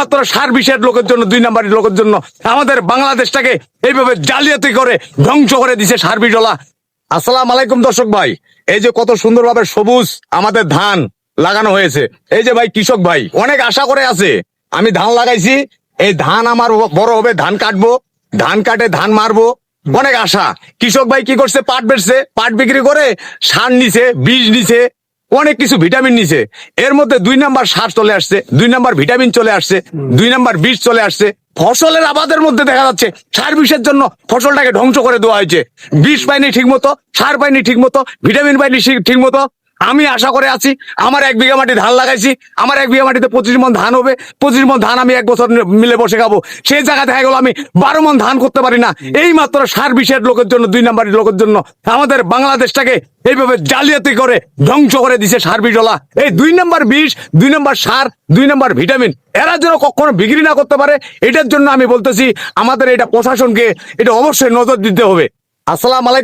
মাত্র সার বিষের লোকের জন্য, 2 নাম্বারের লোকের জন্য আমাদের বাংলাদেশটাকে এইভাবে জালিয়াতি করে ধ্বংস করে দিছে সার বিষওয়ালা। আসসালামু আলাইকুম দর্শক ভাই, এই যে কত সুন্দরভাবে সবুজ আমাদের ধান লাগানো হয়েছে। এই যে ভাই কৃষক ভাই অনেক আশা করে আছে, আমি ধান লাগাইছি, এই ধান আমার বড় হবে, ধান কাটবো, ধান কাটে ধান মারবো, অনেক আশা। কৃষক ভাই কি করছে, পাট বেচছে, পাট বিক্রি করে সার নিছে, বীজ নিছে, অনেক কিছু ভিটামিন নিছে। এর মধ্যে 2 নাম্বার সার চলে আসছে, 2 নাম্বার ভিটামিন চলে আসছে, 2 নাম্বার বীজ চলে আসছে। ফসলের আবাদের মধ্যে দেখা যাচ্ছে সার বিষের জন্য ফসলটাকে ধ্বংস করে দেওয়া হয়েছে। বীজ পাইনি ঠিক মতো, সার পাইনি ঠিক মতো, ভিটামিন পাইনি ঠিক মতো। আমি আশা করে আছি, আমার 1 বিঘা মাটি ধান লাগাইছি, আমার 1 বিঘা মাটিতে 25 মন ধান হবে, 25 মন ধান আমি 1 বছর মিলে বসে খাবো। সেই জায়গা দেখা গেল আমি 12 মন ধান করতে পারি না, এই মাত্র সার বিষের লোকের জন্য, 2 নাম্বারের লোকের জন্য আমাদের বাংলাদেশটাকে এইভাবে জালিয়াতি করে ধ্বংস করে দিছে সার বিষওয়ালা। এই 2 নাম্বার বিষ, 2 নাম্বার সার, 2 নাম্বার ভিটামিন এরা যেন কখনো বিক্রি না করতে পারে, এটার জন্য আমি বলতেছি আমাদের এটা প্রশাসনকে এটা অবশ্যই নজর দিতে হবে। আসসালাম আলাইকুম।